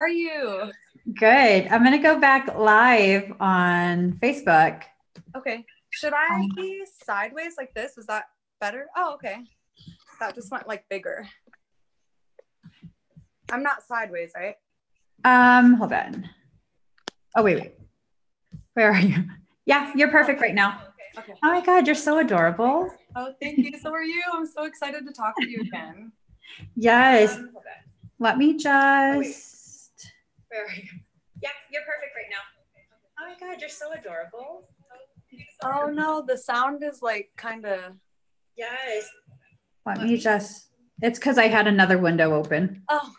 Are you? Good. I'm going to go back live on Facebook. Okay. Should I Um, be sideways like this? Is that better? Oh, okay. That just went like bigger. I'm not sideways, right? Hold on. Oh, wait. Where are you? Yeah, you're Oh, perfect right now. okay. Oh my God, you're so adorable. Oh, thank you. So are you. I'm so excited to talk to you again. Yes. Hold on. Let me Oh, wait. just. Where are you? Yeah, you're perfect right now. Oh my God, you're so adorable. Oh no, the sound is like kind of. Yes. Let me just. It's because I had another window open. Oh.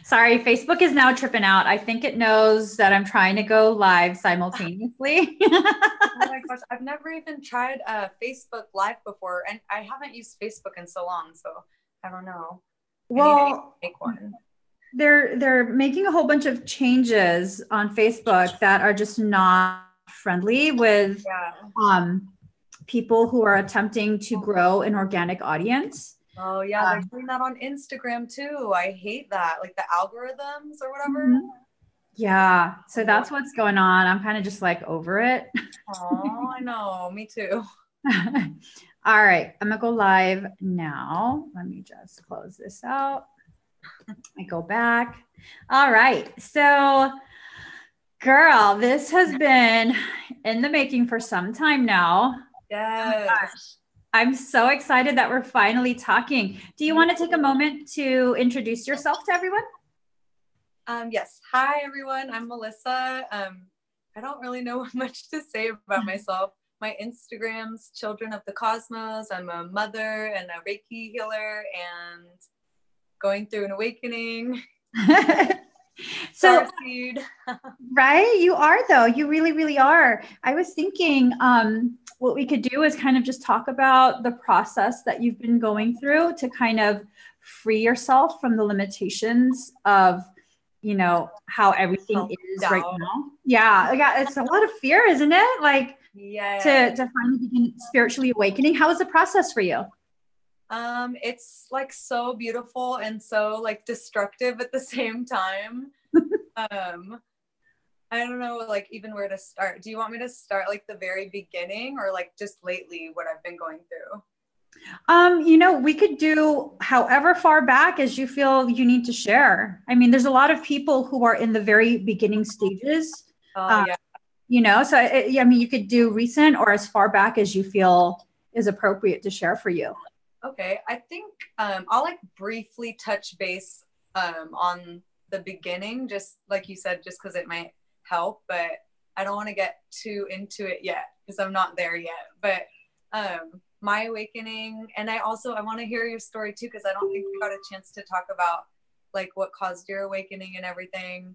Sorry, Facebook is now tripping out. I think it knows that I'm trying to go live simultaneously. Oh my gosh, I've never even tried Facebook Live before, and I haven't used Facebook in so long, so I don't know. I need to Well, make one. they're making a whole bunch of changes on Facebook that are just not friendly with Yeah. um, people who are attempting to grow an organic audience. Oh yeah, they're Um, doing that on Instagram too. I hate that, like the algorithms or whatever. mhm. Yeah, so Yeah. that's what's going on. I'm kind of just like over it. Oh, I know. Me too. All right, I'm gonna go live now. Let me just close this out. I go back. All right, so girl, this has been in the making for some time now. Oh my Yes. gosh. I'm so excited that we're finally talking. Do you Me want to take a too. moment to introduce yourself to everyone? Yes. Hi everyone. I'm Melissa. I don't really know much to say about myself. My Instagram's Children of the Cosmos. I'm a mother and a Reiki healer and going through an awakening. So, Starseed. right, you are though. You really, really are. I was thinking what we could do is kind of just talk about the process that you've been going through to kind of free yourself from the limitations of, how everything is right Self-doubt. now. Yeah, yeah, it's a lot of fear, isn't it? Like Yeah. to finally begin spiritually awakening. How was the process for you? It's like so beautiful and so like destructive at the same time. Um, I don't know like even where to start. Do you want me to start like the very beginning or like just lately what I've been going through? We could do however far back as you feel you need to share. I mean, there's a lot of people who are in the very beginning stages. Oh Uh, yeah. so I mean, you could do recent or as far back as you feel is appropriate to share for you. Okay. I think I'll like briefly touch base on the beginning, just like you said, just because it might help, but I don't want to get too into it yet because I'm not there yet. But my awakening, and I want to hear your story too because I don't think we got a chance to talk about like what caused your awakening and everything.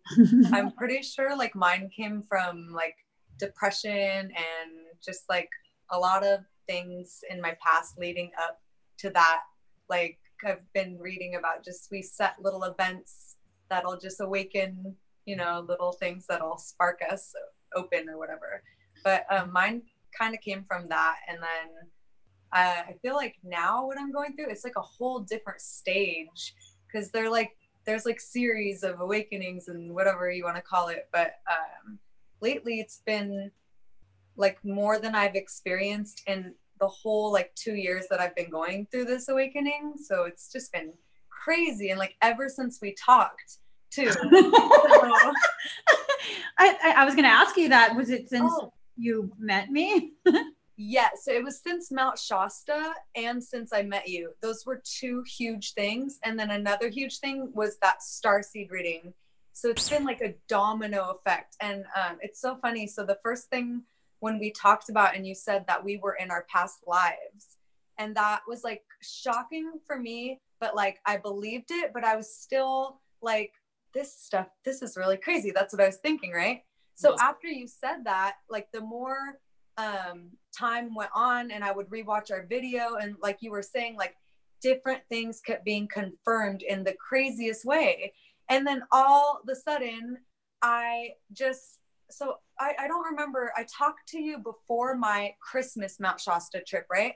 I'm pretty sure like mine came from like depression and just like a lot of things in my past leading up to that. Like I've been reading about just we set little events that'll just awaken, little things that'll spark us open or whatever. But mine kind of came from that. And then I feel like now what I'm going through, it's like a whole different stage because there's like series of awakenings and whatever you want to call it. But lately it's been like more than I've experienced in the whole like 2 years that I've been going through this awakening. So it's just been crazy. And like ever since we talked too. So, I was going to ask you that. Was it since oh, you met me? yeah. So it was since Mount Shasta and since I met you. Those were two huge things. And then another huge thing was that starseed reading. So it's been like a domino effect. And it's so funny. So the first thing when we talked about, and you said that we were in our past lives, and that was like shocking for me, but like I believed it, but I was still like, this is really crazy. That's what I was thinking, right? So after you said that, like the more time went on and I would rewatch our video and like you were saying, like different things kept being confirmed in the craziest way. And then all of a sudden, I just, so I don't remember, I talked to you before my Christmas Mount Shasta trip, right?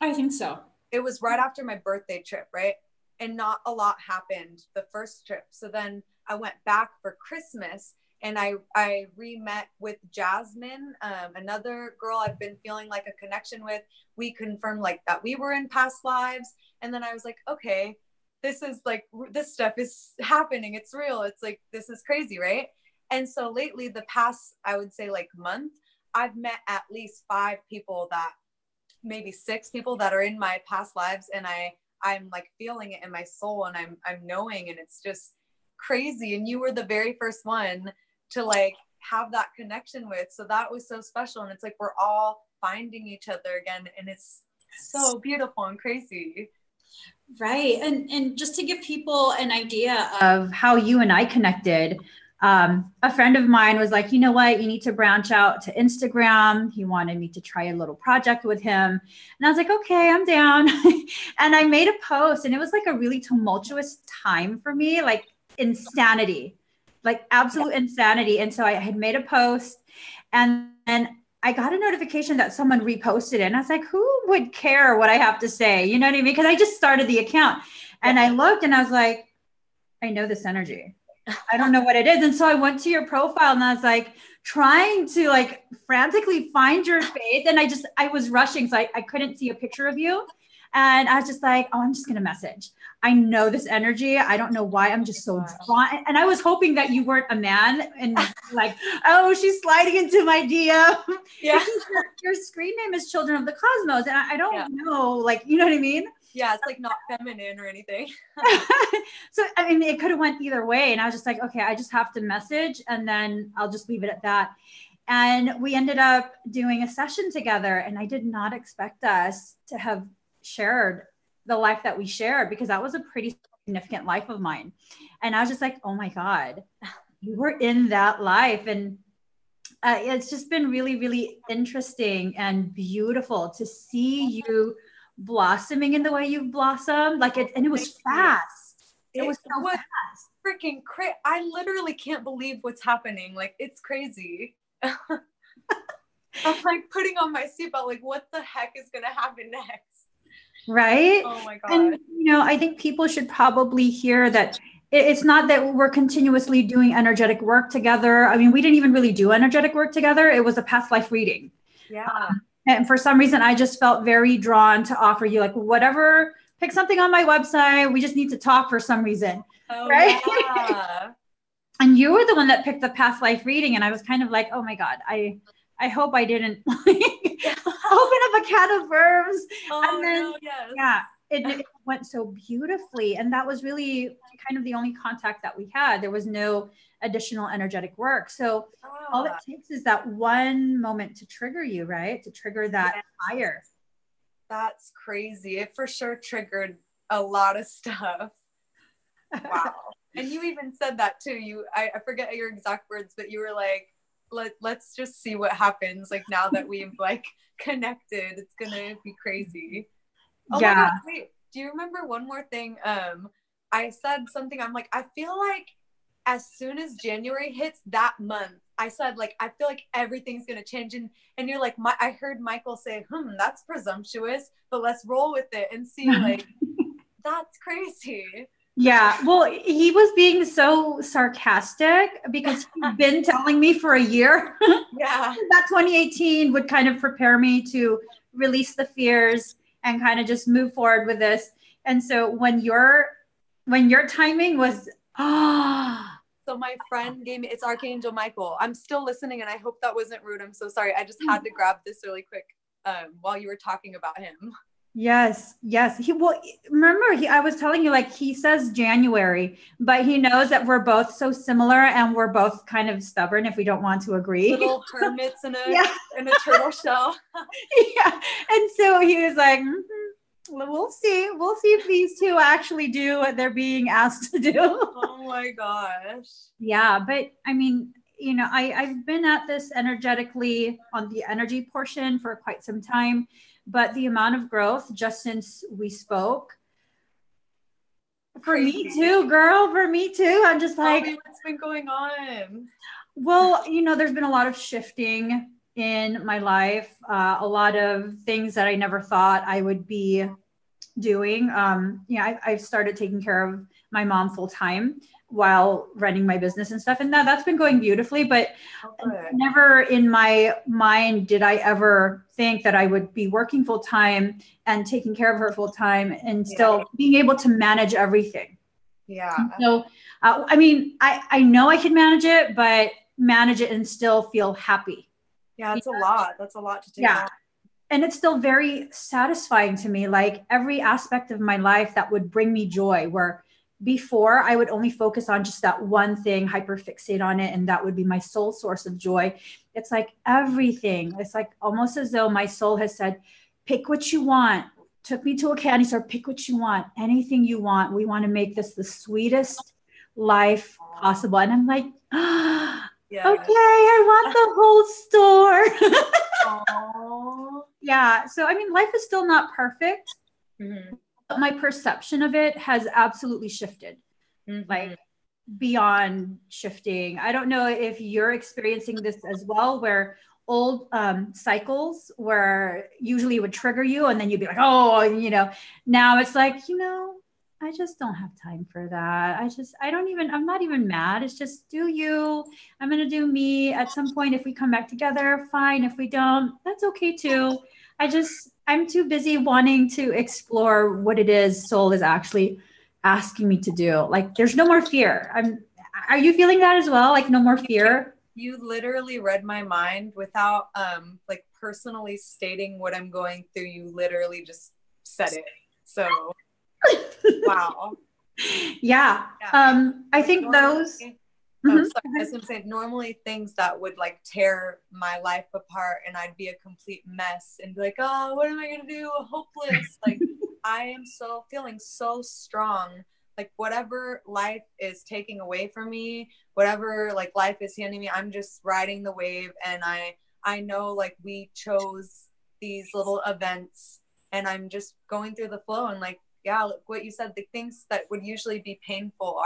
I think so. It was right after my birthday trip, right? and not a lot happened the first trip. So then I went back for Christmas, and I re-met with Jasmine, another girl I've been feeling like a connection with. We confirmed like that we were in past lives. And then I was like, okay, this is like, this stuff is happening. It's real. It's like, this is crazy, right? And so lately, the past, I would say like month, I've met at least 5 people, that maybe 6 people that are in my past lives. And I'm like feeling it in my soul, and I'm knowing, and it's just crazy. And you were the very first one to like have that connection with. So that was so special. And it's like, we're all finding each other again. And it's so beautiful and crazy. Right. And just to give people an idea of how you and I connected, a friend of mine was like, you know what, you need to branch out to Instagram. He wanted me to try a little project with him. And I was like, okay, I'm down. And I made a post, and it was like a really tumultuous time for me, like insanity, like absolute insanity. And so I had made a post, and I got a notification that someone reposted it. And I was like, who would care what I have to say? You know what I mean? Because I just started the account, and I looked, and I was like, I know this energy. I don't know what it is. And so I went to your profile, and I was like trying to like frantically find your face. And I was rushing. So I couldn't see a picture of you. And I was just like, oh, I'm just going to message. I know this energy. I don't know why. I'm just so drawn. And I was hoping that you weren't a man and like, oh, she's sliding into my DM. Yeah. Your screen name is Children of the Cosmos. And I don't know, like, you know what I mean? Yeah, it's like not feminine or anything. So, I mean, it could have went either way. And I was just like, okay, I just have to message, and then I'll just leave it at that. And we ended up doing a session together, and I did not expect us to have shared the life that we shared, because that was a pretty significant life of mine. And I was just like, oh my God, you were in that life. And it's just been really, really interesting and beautiful to see you blossoming in the way you've blossomed. Like it, and it was fast. It was so fast. Freaking crazy. I literally can't believe what's happening. Like, it's crazy. I'm like putting on my seatbelt, like, what the heck is going to happen next? Right? Oh my God. And, you know, I think people should probably hear that it's not that we're continuously doing energetic work together. I mean, we didn't even really do energetic work together. It was a past life reading. Yeah. And for some reason, I just felt very drawn to offer you like whatever, pick something on my website. We just need to talk for some reason. Oh, right? Yeah. And you were the one that picked the past life reading. And I was kind of like, oh my God, I hope I didn't like, open up a can of worms. Oh, and then, no, yes. yeah, it went so beautifully. And that was really kind of the only contact that we had. There was no additional energetic work. So all it takes is that one moment to trigger you, right? To trigger that fire. That's crazy. It for sure triggered a lot of stuff. Wow. And you even said that too. I forget your exact words, but you were like, let's just see what happens. Like, now that we've like connected, it's gonna be crazy. Oh my God, wait, do you remember one more thing? I said something, I'm like, I feel like as soon as January hits that month, I said, like, I feel like everything's gonna change. And you're like, I heard Michael say, that's presumptuous, but let's roll with it and see. Like, that's crazy. Yeah, well, he was being so sarcastic because he's been telling me for a year. Yeah. That 2018 would kind of prepare me to release the fears and kind of just move forward with this. And so when your timing was, so my friend gave me, it's Archangel Michael. I'm still listening, and I hope that wasn't rude. I'm so sorry. I just had to grab this really quick while you were talking about him. Yes. I was telling you, like, he says January, but he knows that we're both so similar, and we're both kind of stubborn if we don't want to agree. Little hermits in a turtle shell. Yeah. And so he was like, we'll see if these two actually do what they're being asked to do. Oh my gosh. Yeah. But I mean, you know, I've been at this energetically on the energy portion for quite some time. But the amount of growth just since we spoke, for me too, girl, for me too. I'm just like, what's been going on? Well, you know, there's been a lot of shifting in my life, a lot of things that I never thought I would be doing. I've started taking care of my mom full time while running my business and stuff. And that's been going beautifully, but never in my mind did I ever think that I would be working full time and taking care of her full time and still being able to manage everything. Yeah. So, I mean, I know I can manage it, but manage it and still feel happy. Yeah, it's a lot. That's a lot to take on. And it's still very satisfying to me. Like every aspect of my life that would bring me joy, where before I would only focus on just that one thing, hyperfixate on it, and that would be my sole source of joy. It's like everything. It's like almost as though my soul has said, pick what you want. Took me to a candy store, pick what you want, anything you want. We want to make this the sweetest life possible. And I'm like, okay, I want the whole store. Yeah. So, I mean, life is still not perfect, but my perception of it has absolutely shifted, like beyond shifting. I don't know if you're experiencing this as well, where old cycles where usually it would trigger you and then you'd be like, oh, now it's like, I just don't have time for that. I'm not even mad. It's just do you, I'm going to do me. At some point, if we come back together, fine. If we don't, that's okay too. I'm too busy wanting to explore what it is soul is actually asking me to do. Like there's no more fear. Are you feeling that as well? Like no more fear? You literally read my mind without like personally stating what I'm going through. You literally just said it. So wow. Yeah. I think those sorry, I was gonna say normally things that would like tear my life apart and I'd be a complete mess and be like, oh, what am I gonna do? Hopeless. Like I am feeling so strong. Like whatever life is taking away from me, whatever like life is handing me, I'm just riding the wave. And I know like we chose these little events and I'm just going through the flow. And like, yeah, like what you said, the things that would usually be painful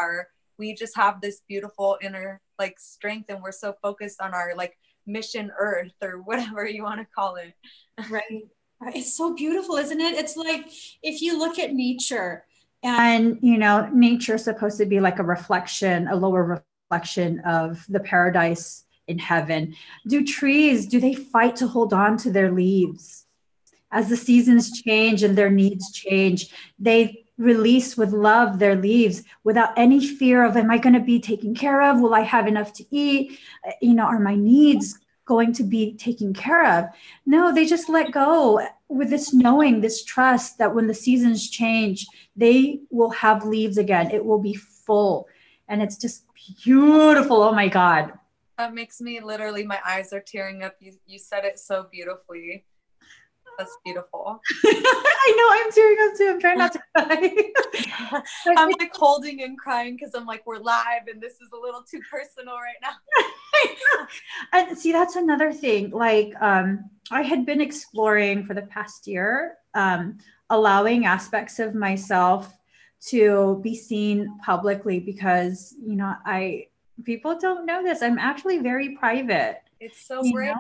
we just have this beautiful inner like strength and we're so focused on our like mission earth or whatever you want to call it. Right. It's so beautiful, isn't it? It's like if you look at nature, and nature is supposed to be like a lower reflection of the paradise in heaven. Do they fight to hold on to their leaves? As the seasons change and their needs change, they release with love their leaves without any fear of, am I going to be taken care of? Will I have enough to eat? Are my needs going to be taken care of? No, they just let go with this knowing, this trust that when the seasons change, they will have leaves again. It will be full. And it's just beautiful. Oh my God. That makes me literally, my eyes are tearing up. You said it so beautifully. That's beautiful. I know, I'm tearing up too. I'm trying not to cry. I'm like holding and crying because I'm like, we're live and this is a little too personal right now. And see, that's another thing. Like I had been exploring for the past year, allowing aspects of myself to be seen publicly because, people don't know this. I'm actually very private. It's so brave.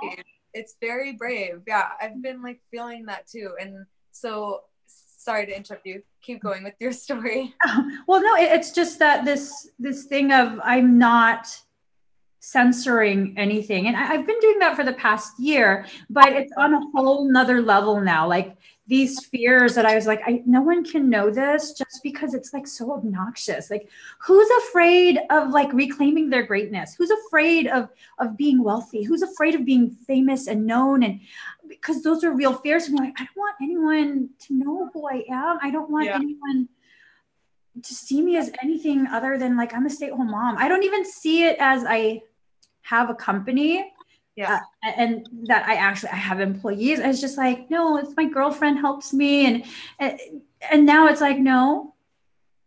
It's very brave. Yeah, I've been like feeling that too. And so, sorry to interrupt you. Keep going with your story. Well, no, it's just that this thing of I'm not censoring anything. And I've been doing that for the past year, but it's on a whole nother level now. Like these fears that I was like, no one can know this just because it's like so obnoxious. Like who's afraid of like reclaiming their greatness? Who's afraid of being wealthy? Who's afraid of being famous and known? And because those are real fears. And like, I don't want anyone to know who I am. I don't want anyone to see me as anything other than like, I'm a stay-at-home mom. I don't even see it as I have a company and that I have employees. It's just like, no, it's my girlfriend helps me. And now it's like, no,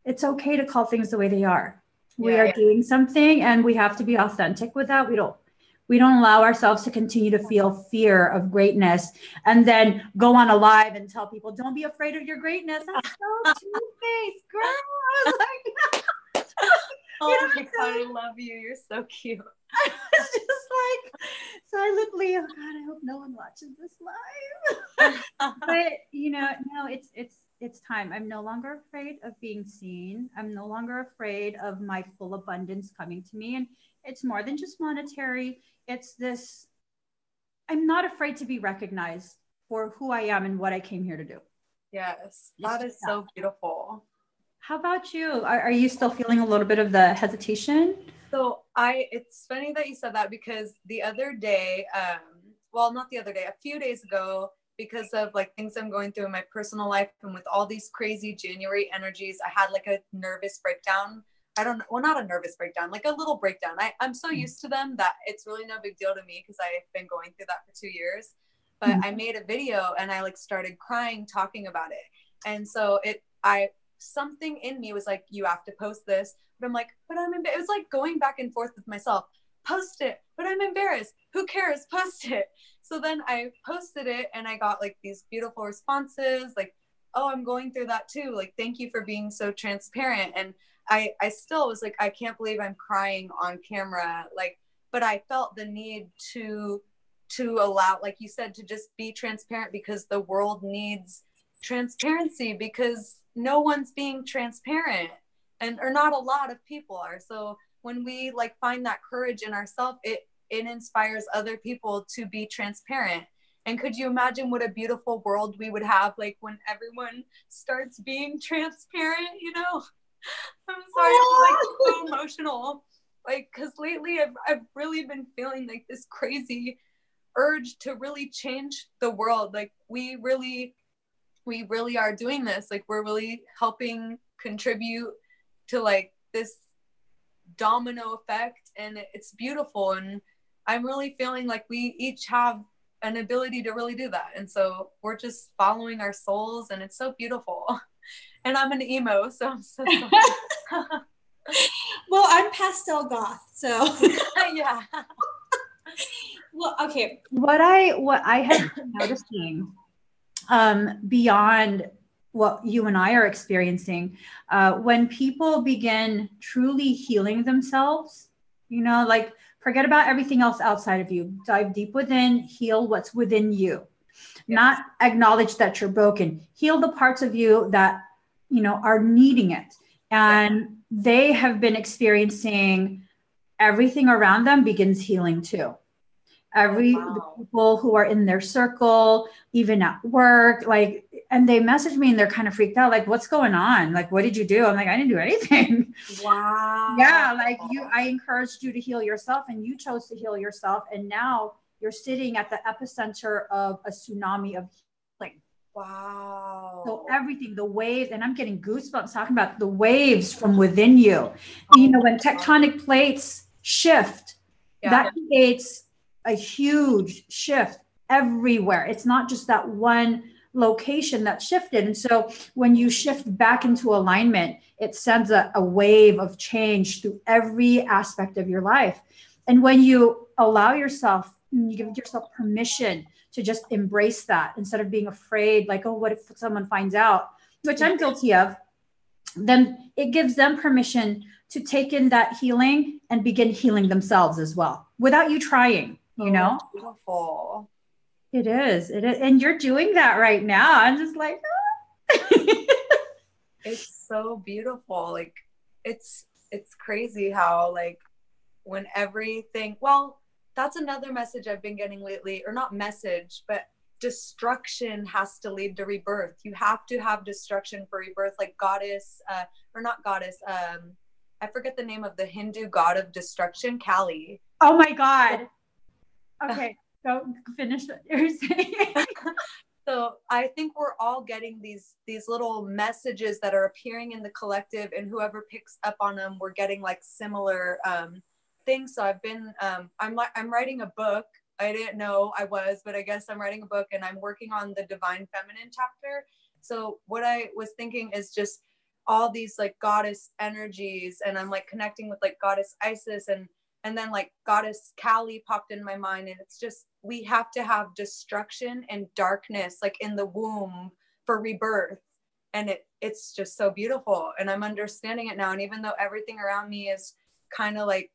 it's okay to call things the way they are. We are doing something and we have to be authentic with that. We don't allow ourselves to continue to feel fear of greatness and then go on a live and tell people, don't be afraid of your greatness. That's so two-faced, girl. I was like, oh my God, I love you. You're so cute. It's just like, silently, oh God, I hope no one watches this live. But no, it's time. I'm no longer afraid of being seen. I'm no longer afraid of my full abundance coming to me. And it's more than just monetary. It's this, I'm not afraid to be recognized for who I am and what I came here to do. Yes, that is so beautiful. How about you? Are you still feeling a little bit of the hesitation? So it's funny that you said that, because the other day, well, not the other day, a few days ago, because of like things I'm going through in my personal life and with all these crazy January energies, I had like a nervous breakdown. Well, not a nervous breakdown, like a little breakdown. I'm so used to them that it's really no big deal to me, because I've been going through that for 2 years. But I made a video and I like started crying talking about it. And so something in me was like, you have to post this. But I'm like, but I'm embarrassed. It was like going back and forth with myself. Post it, but I'm embarrassed. Who cares? Post it. So then I posted it and I got like these beautiful responses like, oh, I'm going through that too. Like, thank you for being so transparent. And I still was like, I can't believe I'm crying on camera. Like, but I felt the need to allow, like you said, to just be transparent, because the world needs transparency, because no one's being transparent, or not a lot of people are. So when we like find that courage in ourselves, it inspires other people to be transparent. And could you imagine what a beautiful world we would have, like when everyone starts being transparent, I'm sorry, I'm like so emotional. Like, cause lately I've really been feeling like this crazy urge to really change the world. Like we really are doing this. Like we're really helping contribute to like this domino effect, and it's beautiful. And I'm really feeling like we each have an ability to really do that. And so we're just following our souls, and it's so beautiful. And I'm an emo, so I'm so sorry. Well, I'm pastel goth, so yeah. Well, okay. What I have been noticing, beyond what you and I are experiencing, when people begin truly healing themselves, like forget about everything else outside of you, dive deep within, heal what's within you. Yes. Not acknowledge that you're broken, heal the parts of you that, are needing it. And they have been experiencing everything around them begins healing too. The people who are in their circle, even at work, like, and they message me and they're kind of freaked out, like, what's going on? Like, what did you do? I'm like, I didn't do anything. Wow. Yeah. Like I encouraged you to heal yourself, and you chose to heal yourself. And now you're sitting at the epicenter of a tsunami of healing. Wow. So everything, the waves, and I'm getting goosebumps talking about the waves from within you. When tectonic plates shift, that creates a huge shift everywhere. It's not just that one location that shifted. And so when you shift back into alignment, it sends a wave of change through every aspect of your life. And when you allow yourself, you give yourself permission to just embrace that instead of being afraid, like, oh, what if someone finds out, which I'm guilty of, then it gives them permission to take in that healing and begin healing themselves as well without you trying. Beautiful. It is. And you're doing that right now. I'm just like, It's so beautiful. Like it's crazy how like when everything, well, that's another message I've been getting lately, or not message, but destruction has to lead to rebirth. You have to have destruction for rebirth. Like goddess, or not goddess, I forget the name of the Hindu god of destruction, Kali. Oh my God. Okay, go finish what you're saying. So I think we're all getting these little messages that are appearing in the collective, and whoever picks up on them, we're getting like similar things. So I've been, I'm writing a book. I didn't know I was, but I guess I'm writing a book, and I'm working on the Divine Feminine chapter. So what I was thinking is just all these like goddess energies, and I'm like connecting with like goddess Isis, and then like goddess Kali popped in my mind. And it's just, we have to have destruction and darkness like in the womb for rebirth. And it's just so beautiful. And I'm understanding it now. And even though everything around me is kind of like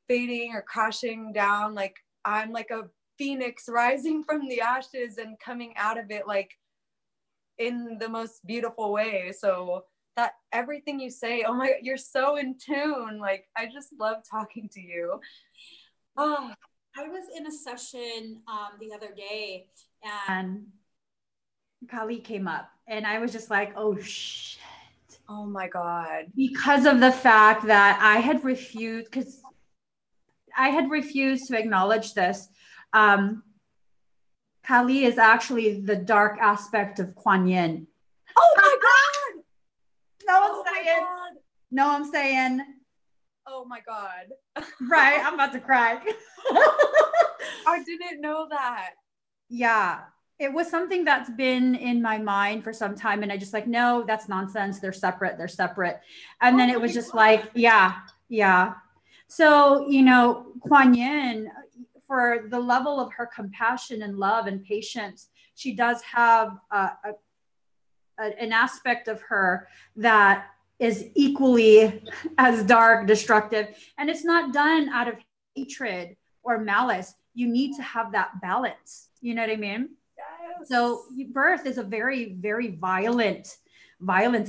fading or crashing down, like I'm like a phoenix rising from the ashes and coming out of it like in the most beautiful way. So that everything you say, oh my God, you're so in tune. Like, I just love talking to you. Oh, I was in a session the other day, And Kali came up, and I was just like, oh shit. oh my God. Because of the fact that I had refused to acknowledge this. Kali is actually the dark aspect of Kuan Yin. Oh my God. No, I'm saying. No, I'm saying. Oh my God. Right, I'm about to cry. I didn't know that. Yeah, it was something that's been in my mind for some time, and I just like, no, that's nonsense. They're separate. They're separate. And then it was just like, yeah. So, Kuan Yin, for the level of her compassion and love and patience, she does have an aspect of her that is equally as dark, destructive. And it's not done out of hatred or malice. You need to have that balance. You know what I mean? Yes. So birth is a very, very violent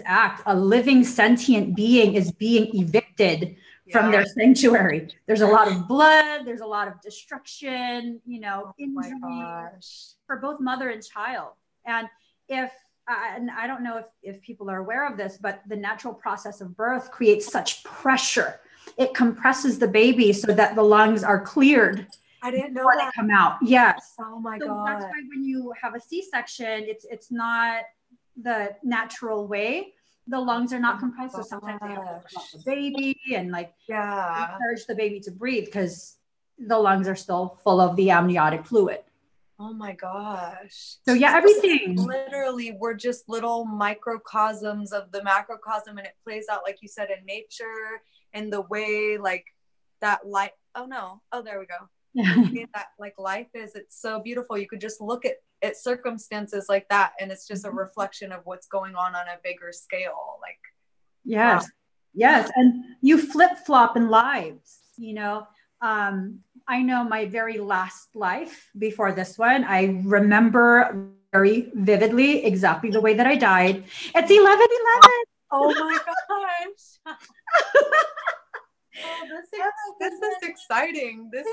act. A living sentient being is being evicted from their sanctuary. There's a lot of blood. There's a lot of destruction, injury for both mother and child. And and I don't know if people are aware of this, but the natural process of birth creates such pressure. It compresses the baby so that the lungs are cleared. I didn't know that. They come out. Yes. Oh my God. That's why when you have a C-section, it's not the natural way. The lungs are not compressed. So sometimes they have to pull the baby and encourage the baby to breathe because the lungs are still full of the amniotic fluid. Oh my gosh. So yeah, everything. Literally, we're just little microcosms of the macrocosm, and it plays out, like you said, in nature, in the way like that light. Oh no. Oh, there we go. That like life is, it's so beautiful. You could just look at circumstances like that, and it's just a reflection of what's going on a bigger scale. Like, yes. Wow. Yes. And you flip-flop in lives, I know my very last life before this one. I remember very vividly exactly the way that I died. It's 11/11. Oh my gosh. Oh, this is exciting. This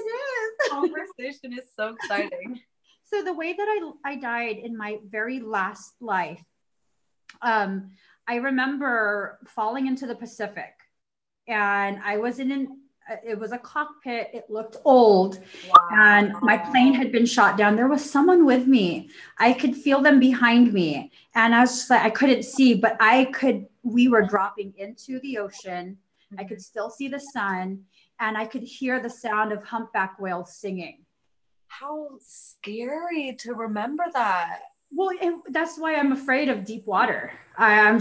conversation is so exciting. So the way that I died in my very last life, I remember falling into the Pacific, and I was it was a cockpit. It looked old. Wow. And my plane had been shot down. There was someone with me. I could feel them behind me. And I was just like, I couldn't see, but we were dropping into the ocean. I could still see the sun, and I could hear the sound of humpback whales singing. How scary to remember that. Well, that's why I'm afraid of deep water. I'm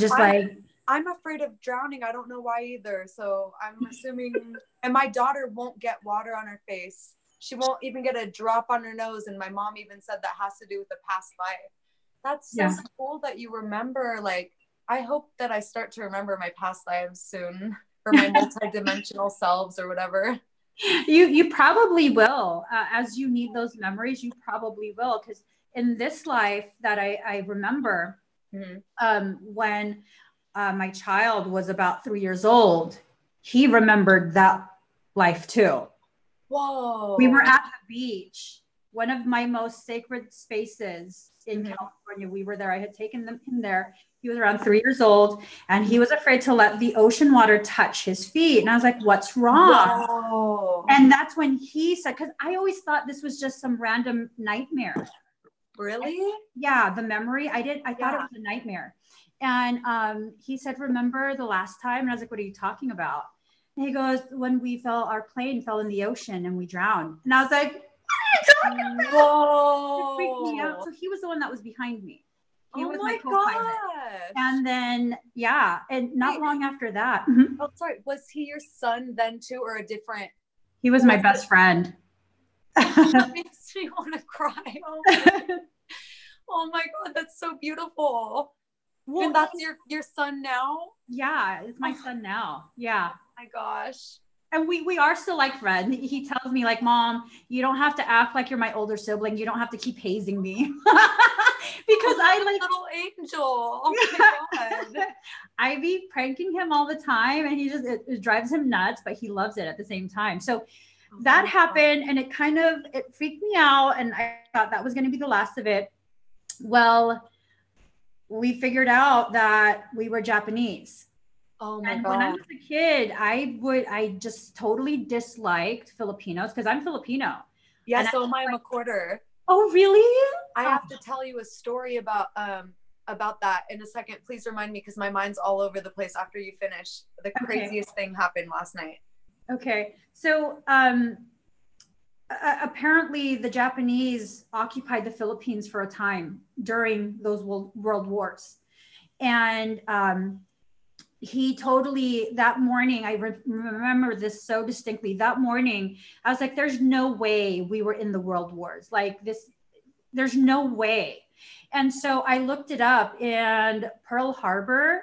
afraid of drowning. I don't know why either. So I'm assuming, and my daughter won't get water on her face. She won't even get a drop on her nose. And my mom even said that has to do with the past life. That's so cool that you remember. Like, I hope that I start to remember my past lives soon, or my multidimensional selves or whatever. You probably will. As you need those memories, you probably will. Because in this life that I remember, when my child was about 3 years old, he remembered that life too. Whoa. We were at the beach, one of my most sacred spaces in California. We were there. I had taken him there. He was around 3 years old, and he was afraid to let the ocean water touch his feet. And I was like, what's wrong? Whoa. And that's when he said, because I always thought this was just some random nightmare. Really? The memory. I thought it was a nightmare. And he said, remember the last time? And I was like, what are you talking about? And he goes, when our plane fell in the ocean and we drowned. And I was like, what are you talking about? Whoa. It freaked me out. So he was the one that was behind me. He was my co-pilot. And then, and not long after that. Oh, sorry. Was he your son then too, or a different? He was my best friend. That makes me want to cry. Oh my God, that's so beautiful. Well, and that's your son now? Yeah, it's my son now. Yeah. Oh my gosh. And we are still like friends. He tells me like, Mom, you don't have to act like you're my older sibling. You don't have to keep hazing me. Because I like little angel. Oh my God. I be pranking him all the time, and he just it drives him nuts, but he loves it at the same time. So that happened, and it freaked me out, and I thought that was going to be the last of it. Well, we figured out that we were Japanese. Oh my And God. when I was a kid, I just totally disliked Filipinos because I'm Filipino. Yeah, and so am I. I'm a quarter. Oh, really? I have to tell you a story about that in a second. Please remind me because my mind's all over the place after you finish. The craziest thing happened last night. Okay. So apparently the Japanese occupied the Philippines for a time during those world wars. And he totally, that morning, I remember this so distinctly. That morning, I was like, there's no way we were in the world wars. Like this, there's no way. And so I looked it up, and Pearl Harbor,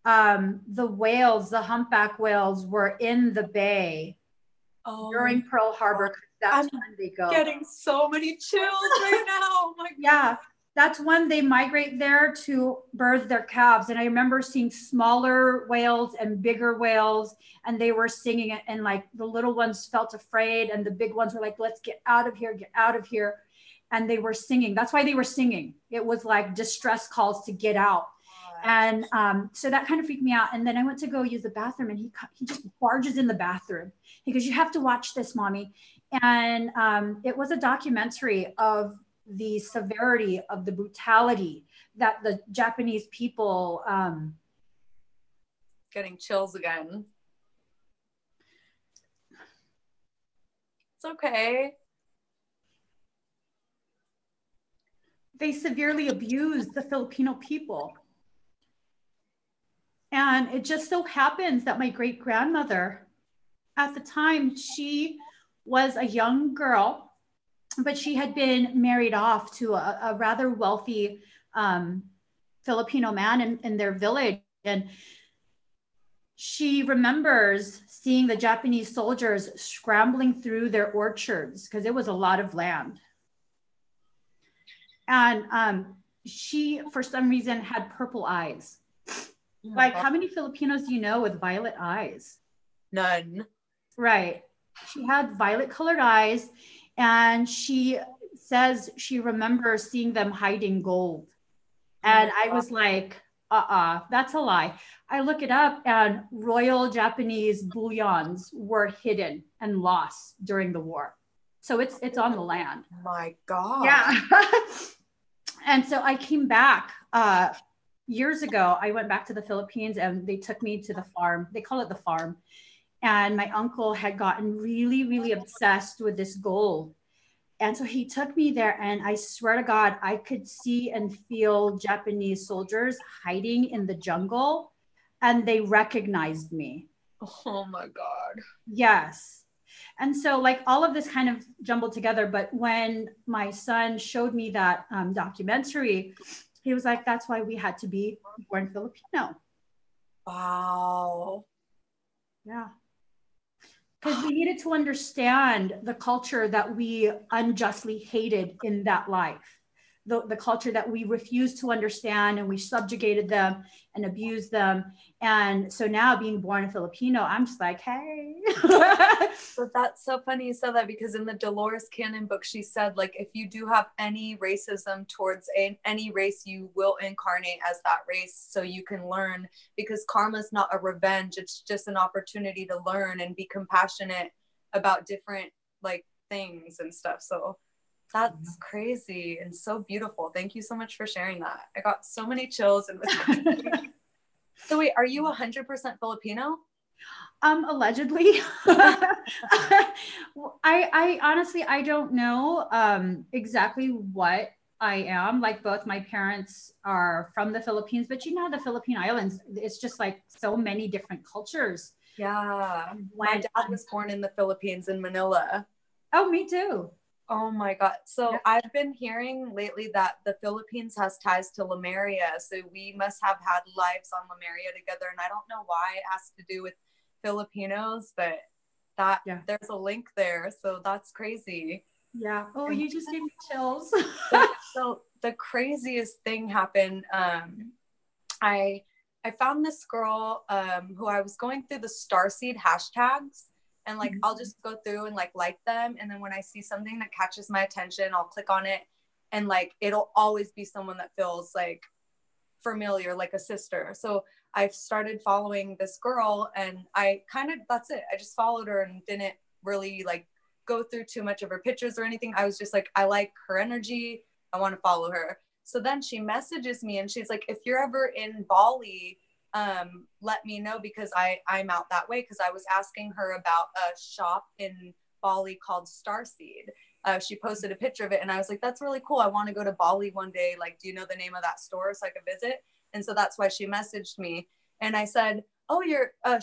the whales, the humpback whales were in the bay during Pearl Harbor. That's when they go. Getting so many chills right now. Oh my God. Yeah, that's when they migrate there to birth their calves. And I remember seeing smaller whales and bigger whales, and they were singing it. And like the little ones felt afraid, and the big ones were like, let's get out of here, get out of here. And they were singing. That's why they were singing. It was like distress calls to get out. And so that kind of freaked me out. And then I went to go use the bathroom, and he just barges in the bathroom. He goes, you have to watch this, Mommy. And it was a documentary of the severity of the brutality that the Japanese people. Getting chills again. It's okay. They severely abused the Filipino people. And it just so happens that my great grandmother, at the time, she was a young girl, but she had been married off to a rather wealthy Filipino man in their village. And she remembers seeing the Japanese soldiers scrambling through their orchards because it was a lot of land. And she, for some reason, had purple eyes. Like, how many Filipinos do you know with violet eyes? None. Right. She had violet colored eyes, and she says she remembers seeing them hiding gold. And I was like, that's a lie. I look it up, and royal Japanese bullions were hidden and lost during the war. So it's on the land. My God. Yeah. And so I came back years ago. I went back to the Philippines, and they took me to the farm. They call it the farm. And my uncle had gotten really, really obsessed with this gold. And so he took me there, and I swear to God, I could see and feel Japanese soldiers hiding in the jungle, and they recognized me. Oh my God. Yes. And so like all of this kind of jumbled together. But when my son showed me that documentary, he was like, that's why we had to be born Filipino. Wow. Yeah. Because we needed to understand the culture that we unjustly hated in that life, the culture that we refused to understand, and we subjugated them and abused them. And so now, being born a Filipino, I'm just like, hey. But that's so funny you said that, because in the Dolores Cannon book, she said, like, if you do have any racism towards any race, you will incarnate as that race so you can learn, because karma is not a revenge. It's just an opportunity to learn and be compassionate about different like things and stuff. So that's crazy and so beautiful. Thank you so much for sharing that. I got so many chills. And so wait, are you 100% Filipino? Allegedly. I honestly, I don't know exactly what I am. Like, both my parents are from the Philippines, but you know, the Philippine Islands, it's just like so many different cultures. Yeah. My dad was born in the Philippines, in Manila. Oh, me too. Oh my God. So Yeah. I've been hearing lately that the Philippines has ties to Lemuria. So we must have had lives on Lemuria together. And I don't know why it has to do with Filipinos, but that Yeah. there's a link there. So that's crazy. Yeah. Oh, you just gave me chills. So the craziest thing happened. I found this girl who I was going through the starseed hashtags, and like I'll just go through and like them, and then when I see something that catches my attention, I'll click on it, and like it'll always be someone that feels like familiar, like a sister. So I've started following this girl, and I kind of, that's it. I just followed her and didn't really like go through too much of her pictures or anything. I was just like, I like her energy. I want to follow her. So then she messages me and she's like, if you're ever in Bali, let me know, because I'm out that way. Because I was asking her about a shop in Bali called Starseed. She posted a picture of it and I was like, that's really cool. I want to go to Bali one day. Like, do you know the name of that store so I could visit? And so that's why she messaged me. And I said, oh,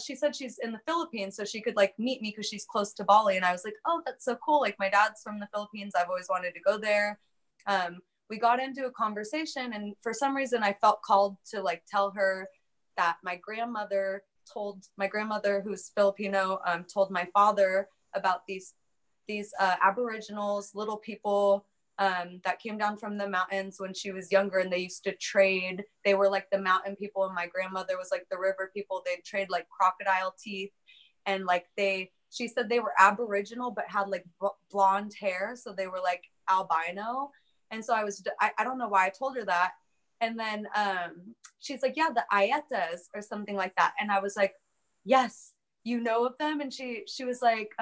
she said she's in the Philippines, so she could like meet me because she's close to Bali. And I was like, oh, that's so cool. Like, my dad's from the Philippines. I've always wanted to go there. We got into a conversation, and for some reason I felt called to like tell her that my grandmother who's Filipino, told my father about these Aboriginals, little people that came down from the mountains when she was younger, and they used to trade. They were like the mountain people, and my grandmother was like the river people. They'd trade like crocodile teeth, and like she said they were Aboriginal but had like blonde hair, so they were like albino. And so I don't know why I told her that. And then she's like, yeah, the Ayetas or something like that. And I was like, yes, you know of them? And she was like,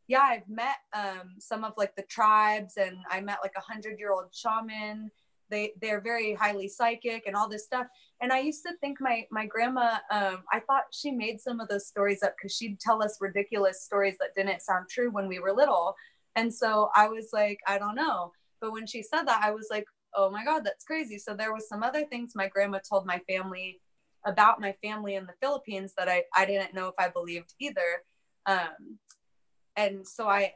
yeah, I've met some of like the tribes, and I met like 100-year-old shaman. They're very highly psychic and all this stuff. And I used to think my grandma, I thought she made some of those stories up because she'd tell us ridiculous stories that didn't sound true when we were little. And so I was like, I don't know. But when she said that, I was like, oh my God, that's crazy. So there was some other things my grandma told my family about my family in the Philippines that I didn't know if I believed either. And so I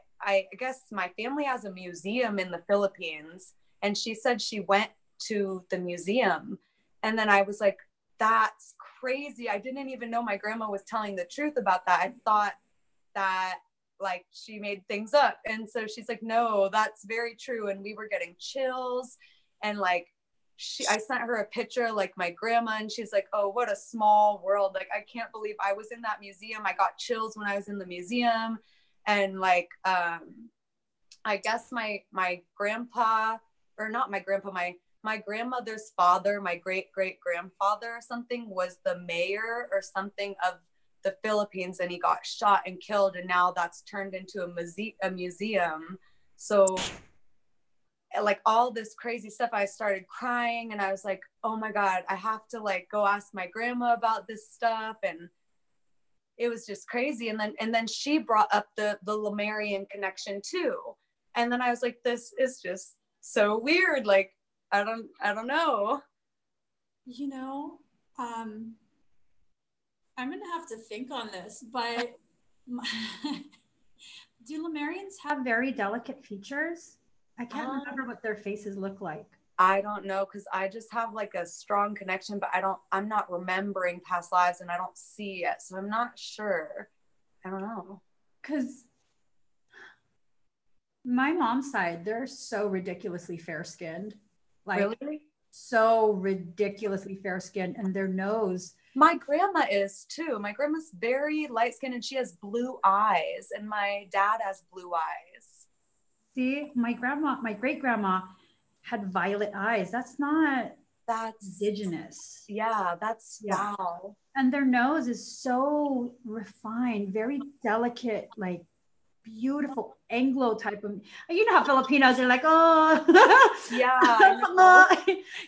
guess my family has a museum in the Philippines, and she said she went to the museum. And then I was like, that's crazy. I didn't even know my grandma was telling the truth about that. I thought that like she made things up. And so she's like, no, that's very true. And we were getting chills, and like I sent her a picture like my grandma, and she's like, oh, what a small world. Like, I can't believe I was in that museum. I got chills when I was in the museum. And like I guess my grandpa, or not my grandpa, my grandmother's father, my great grandfather or something, was the mayor or something of the Philippines, and he got shot and killed, and now that's turned into a museum. So like all this crazy stuff, I started crying, and I was like, oh my God, I have to like go ask my grandma about this stuff. And it was just crazy. And then she brought up the Lemurian connection too. And then I was like, this is just so weird. Like, I don't know. You know, I'm gonna have to think on this, but Do Lemurians have very delicate features? I can't remember what their faces look like. I don't know, because I just have like a strong connection, but I'm not remembering past lives, and I don't see it. So I'm not sure. I don't know. Because my mom's side, they're so ridiculously fair skinned. Like, really? So ridiculously fair skinned, and their nose. My grandma is too. My grandma's very light skinned, and she has blue eyes, and my dad has blue eyes. See, my great grandma had violet eyes. That's indigenous. Yeah, wow. And their nose is so refined, very delicate, like beautiful Anglo type of, you know how Filipinos are like, oh yeah.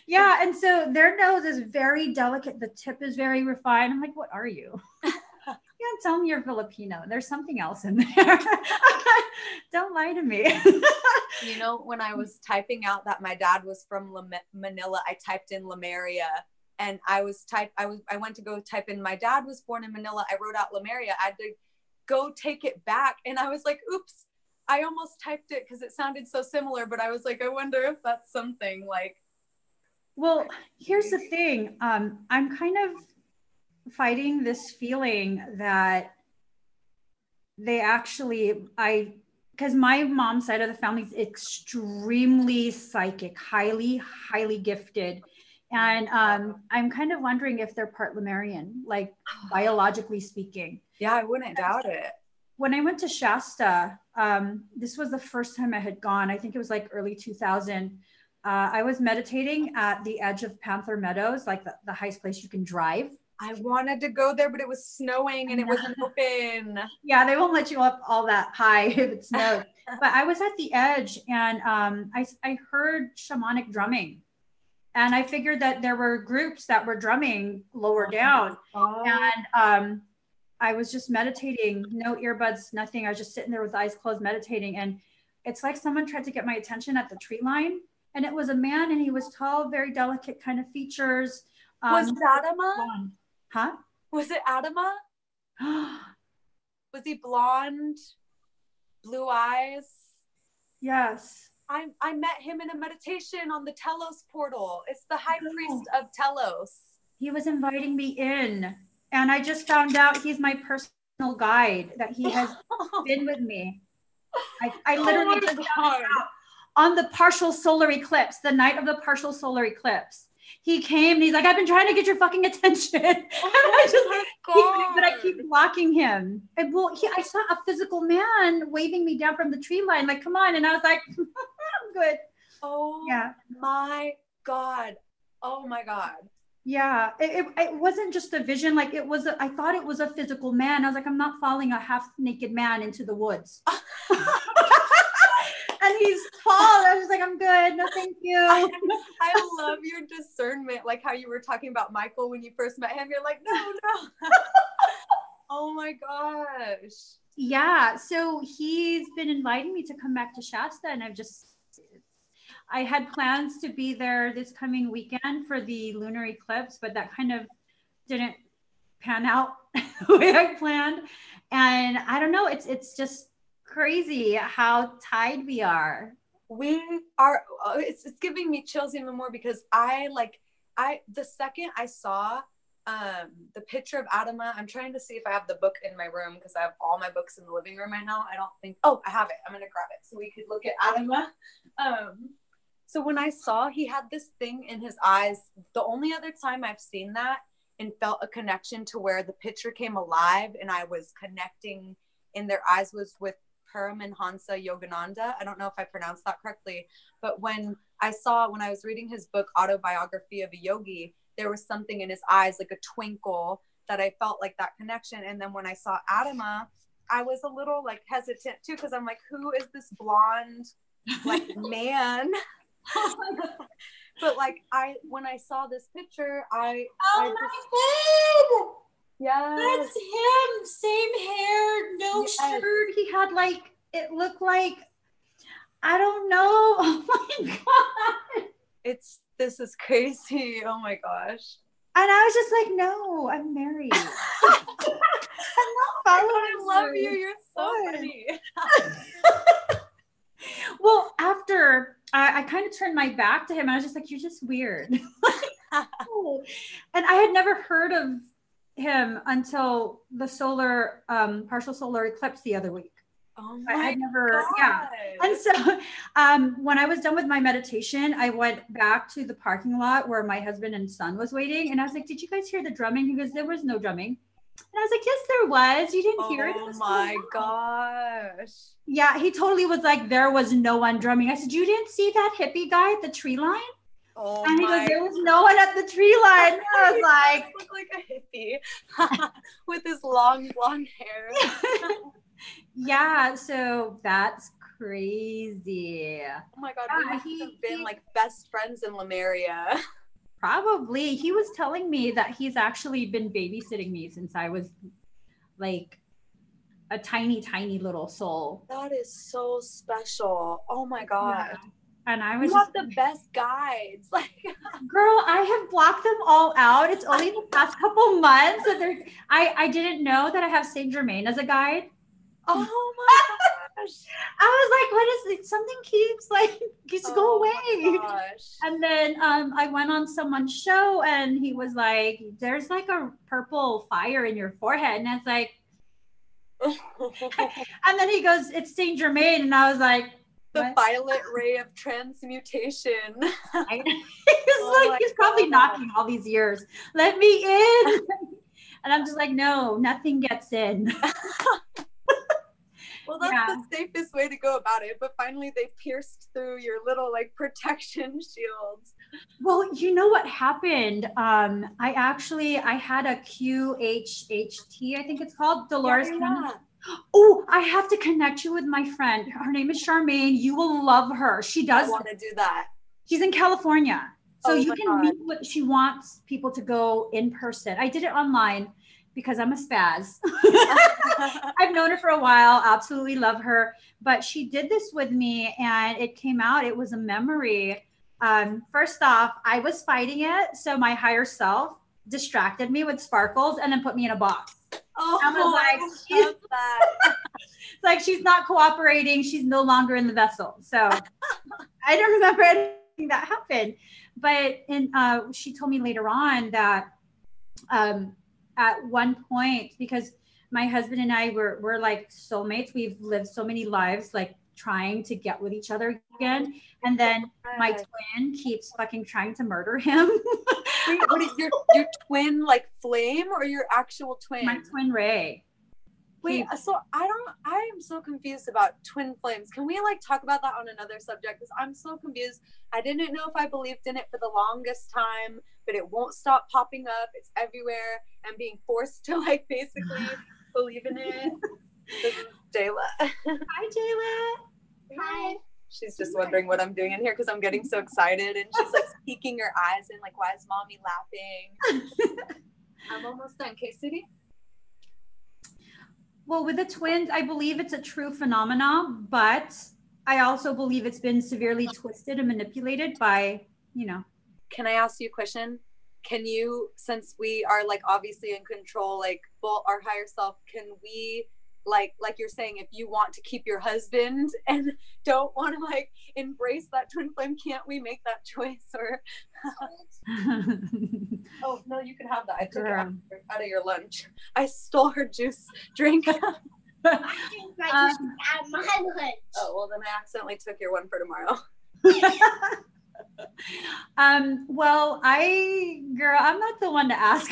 Yeah, and so their nose is very delicate, the tip is very refined. I'm like, what are you? You can't tell me you're Filipino. There's something else in there. Don't lie to me. You know, when I was typing out that my dad was from Manila, I typed in Lemuria, and I went to go type in my dad was born in Manila. I wrote out Lemuria. I had to go take it back, and I was like, oops, I almost typed it because it sounded so similar, but I was like, I wonder if that's something like. Well, here's the thing. I'm kind of fighting this feeling that they actually, because my mom's side of the family is extremely psychic, highly gifted. And I'm kind of wondering if they're part Lemurian, like biologically speaking. Yeah, I wouldn't doubt it. When I went to Shasta, this was the first time I had gone. I think it was like early 2000. I was meditating at the edge of Panther Meadows, like the highest place you can drive. I wanted to go there, but it was snowing and it wasn't open. Yeah, they won't let you up all that high if it snows. But I was at the edge, and I heard shamanic drumming. And I figured that there were groups that were drumming lower down. Oh. And I was just meditating, no earbuds, nothing. I was just sitting there with eyes closed meditating. And it's like someone tried to get my attention at the tree line. And it was a man, and he was tall, very delicate kind of features. Was it Adama? Huh? Was it Adama? Was he blonde, blue eyes? Yes. I met him in a meditation on the Telos portal. It's the high priest of Telos. He was inviting me in, and I just found out he's my personal guide, that he has been with me. I literally just found out on the partial solar eclipse, the night of the partial solar eclipse. He came and he's like, I've been trying to get your fucking attention. And but I keep blocking him. And I saw a physical man waving me down from the tree line, like, come on. And I was like, I'm good. Oh yeah. My God. Oh my God. Yeah. It wasn't just a vision. Like I thought it was a physical man. I was like, I'm not following a half naked man into the woods. And he's tall. I was like, I'm good. No, thank you. I love your discernment. Like how you were talking about Michael when you first met him. You're like, no. Oh my gosh. Yeah. So he's been inviting me to come back to Shasta, and I had plans to be there this coming weekend for the lunar eclipse, but that kind of didn't pan out the way I planned. And I don't know. It's just crazy how tied we are. We are. It's giving me chills even more because the second I saw the picture of Adama, I'm trying to see if I have the book in my room because I have all my books in the living room right now. I don't think. Oh, I have it. I'm gonna grab it so we could look at Adama. So when I saw he had this thing in his eyes, the only other time I've seen that and felt a connection to where the picture came alive and I was connecting in their eyes was with Paramahansa Yogananda. I don't know if I pronounced that correctly, but when I was reading his book, Autobiography of a Yogi, there was something in his eyes, like a twinkle, that I felt like that connection. And then when I saw Adama, I was a little like hesitant too, because I'm like, who is this blonde like man? But like when I saw this picture, my head. Yeah, that's him. Same hair, no shirt. He had like, it looked like, I don't know. Oh my God. This is crazy. Oh my gosh. And I was just like, no, I'm married. I'm not following. I love you. You're so funny. Well, after I kind of turned my back to him, I was just like, you're just weird. And I had never heard of him until the partial solar eclipse the other week. Oh my God. Yeah. And so when I was done with my meditation, I went back to the parking lot where my husband and son was waiting. And I was like, did you guys hear the drumming? He goes, there was no drumming. And I was like, yes, there was. You didn't hear it? Oh my gosh. Yeah, he totally was like, there was no one drumming. I said, you didn't see that hippie guy at the tree line? Oh, and he goes, there was no one at the tree line. And I was like, look like a hippie with his long blonde hair. Yeah, so that's crazy. Oh my God, we must have been like best friends in Lemuria. Probably. He was telling me that he's actually been babysitting me since I was like a tiny little soul. That is so special. Oh my God. Yeah. And I was you have the best guides. Like, girl, I have blocked them all out. It's only the past couple months that I didn't know that I have Saint Germain as a guide. Oh my gosh. I was like, what is it? Something keeps like, just go away. And then I went on someone's show and he was like, there's like a purple fire in your forehead. And I was like, And then he goes, it's Saint Germain. And I was like, the what? violet ray of transmutation. He's probably knocking all these years. Let me in. And I'm just like, no, nothing gets in. Well, that's the safest way to go about it. But finally, they pierced through your little like protection shields. Well, you know what happened? I had a QHHT, I think it's called, Dolores. Yeah. Oh, I have to connect you with my friend. Her name is Charmaine. You will love her. She does. I want to do that. She's in California. So you can meet with, she wants people to go in person. I did it online because I'm a spaz. I've known her for a while, absolutely love her. But she did this with me and it came out, it was a memory. First off, I was fighting it. So my higher self distracted me with sparkles and then put me in a box. Oh, I was like, love that. It's like she's not cooperating. She's no longer in the vessel. So I don't remember anything that happened. But she told me later on that at one point, because my husband and I we're like soulmates. We've lived so many lives, like trying to get with each other again. And then my twin keeps fucking trying to murder him. Wait, what is your twin like flame or your actual twin? My twin Ray. Wait, so I am so confused about twin flames. Can we like talk about that on another subject? Because I'm so confused. I didn't know if I believed in it for the longest time, but it won't stop popping up. It's everywhere. I'm being forced to like basically believe in it. This is Jayla. Hi, Jayla. Hi. She's just wondering what I'm doing in here because I'm getting so excited and she's like peeking her eyes in like, why is mommy laughing? I'm almost done. K-City? Well, with the twins, I believe it's a true phenomenon, but I also believe it's been severely twisted and manipulated by, Can I ask you a question? Can you, since we are like obviously in control, like both our higher self, can we like you're saying, if you want to keep your husband and don't want to like embrace that twin flame, can't we make that choice? Or oh no, you can have that. I took it out of your lunch. I stole her juice drink. I drink my juice out of my lunch. Oh well, then I accidentally took your one for tomorrow. Well, I'm not the one to ask.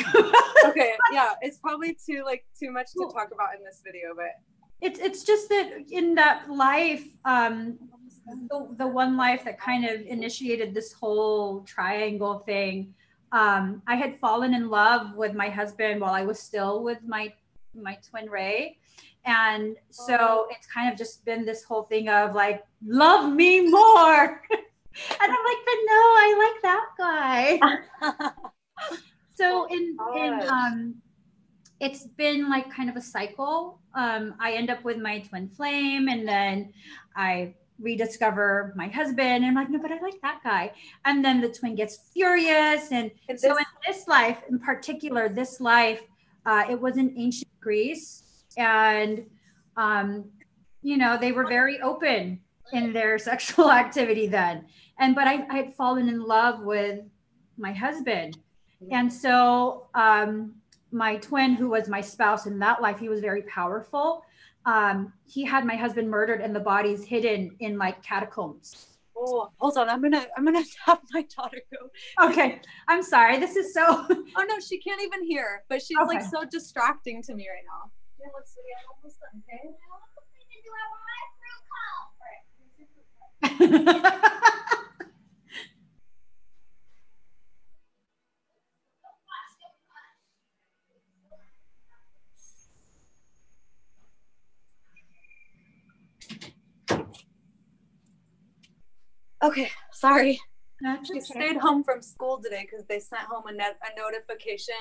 Okay, yeah, it's probably too much to talk about in this video, but it's just that in that life, the one life that kind of initiated this whole triangle thing, I had fallen in love with my husband while I was still with my twin Ray. And so it's kind of just been this whole thing of like, love me more. And I'm like, but no, I like that guy. So it's been like kind of a cycle. I end up with my twin flame and then I rediscover my husband and I'm like, no, but I like that guy. And then the twin gets furious. And so in this life in particular, it was in ancient Greece and, they were very open in their sexual activity then. But I had fallen in love with my husband. And so my twin, who was my spouse in that life, he was very powerful. He had my husband murdered and the bodies hidden in like catacombs. Oh, hold on. I'm gonna have my daughter go. Okay. I'm sorry. This is so. Oh no, she can't even hear, but she's like so distracting to me right now. Here, let's see. I'm almost done, okay? Okay, sorry. She stayed home from school today because they sent home a notification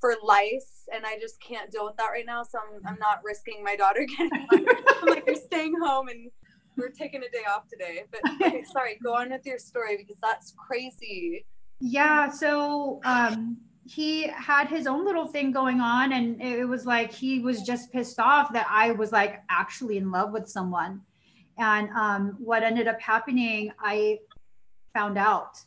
for lice, and I just can't deal with that right now. So I'm not risking my daughter getting one. I'm like, you're staying home, and we're taking a day off today. But okay, sorry, go on with your story because that's crazy. Yeah. So he had his own little thing going on, and it was like he was just pissed off that I was like actually in love with someone. And what ended up happening, I found out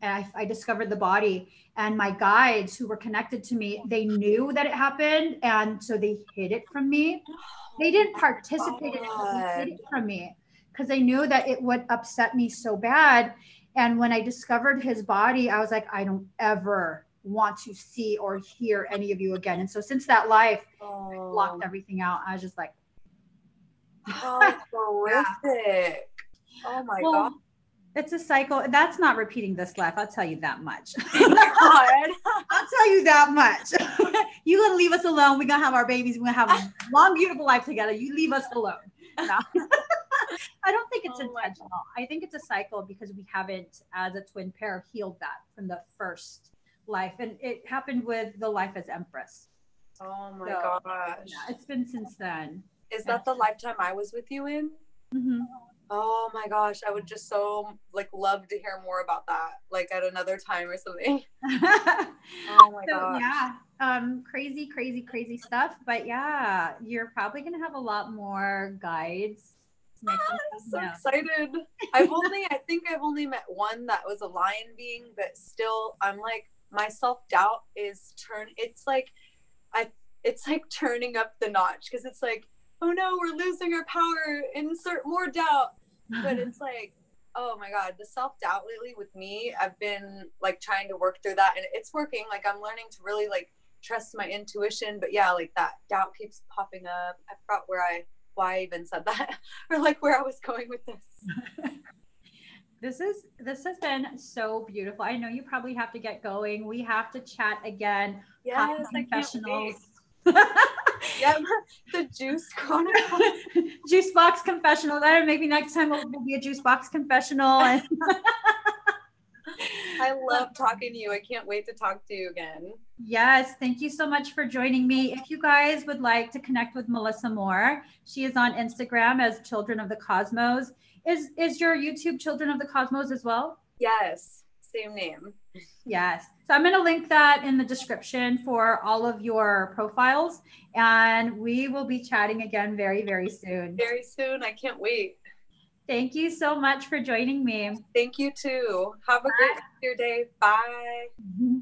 and I discovered the body, and my guides who were connected to me, they knew that it happened. And so they hid it from me. They didn't participate in it, but they hid it from me because they knew that it would upset me so bad. And when I discovered his body, I was like, I don't ever want to see or hear any of you again. And so since that life, I blocked everything out. I was just like, how horrific. Oh my God. It's a cycle. That's not repeating this life. I'll tell you that much. Oh my God. I'll tell you that much. You're going to leave us alone. We're going to have our babies. We're going to have a long, beautiful life together. You leave us alone. No. I don't think it's intentional. I think it's a cycle because we haven't, as a twin pair, healed that from the first life. And it happened with the life as Empress. Oh my gosh. Yeah, it's been since then. Is that the lifetime I was with you in? Mm-hmm. Oh my gosh, I would just so like love to hear more about that, like at another time or something. Oh my gosh. Yeah, crazy stuff. But yeah, you're probably gonna have a lot more guides. I'm so excited. I think I've only met one that was a lion being, but still, I'm like, my self-doubt is it's like turning up the notch because it's like, oh no, we're losing our power, insert more doubt. But it's like, oh my God, the self-doubt lately with me, I've been like trying to work through that, and it's working. Like I'm learning to really like trust my intuition, but yeah, like that doubt keeps popping up. I forgot why I even said that or like where I was going with this. This has been so beautiful. I know you probably have to get going. We have to chat again. Yes, Confessionals. Yeah, the Juice Chronicles. Juice box confessional. Maybe next time will be a juice box confessional. And I love talking to you. I can't wait to talk to you again. Yes, thank you so much for joining me. If you guys would like to connect with Melissa more, she is on Instagram as Children of the Cosmos. Is your YouTube Children of the Cosmos as well? Yes, same name. Yes. So I'm going to link that in the description for all of your profiles, and we will be chatting again very, very soon. Very soon. I can't wait. Thank you so much for joining me. Thank you too. Have a great rest of your day. Bye. Mm-hmm.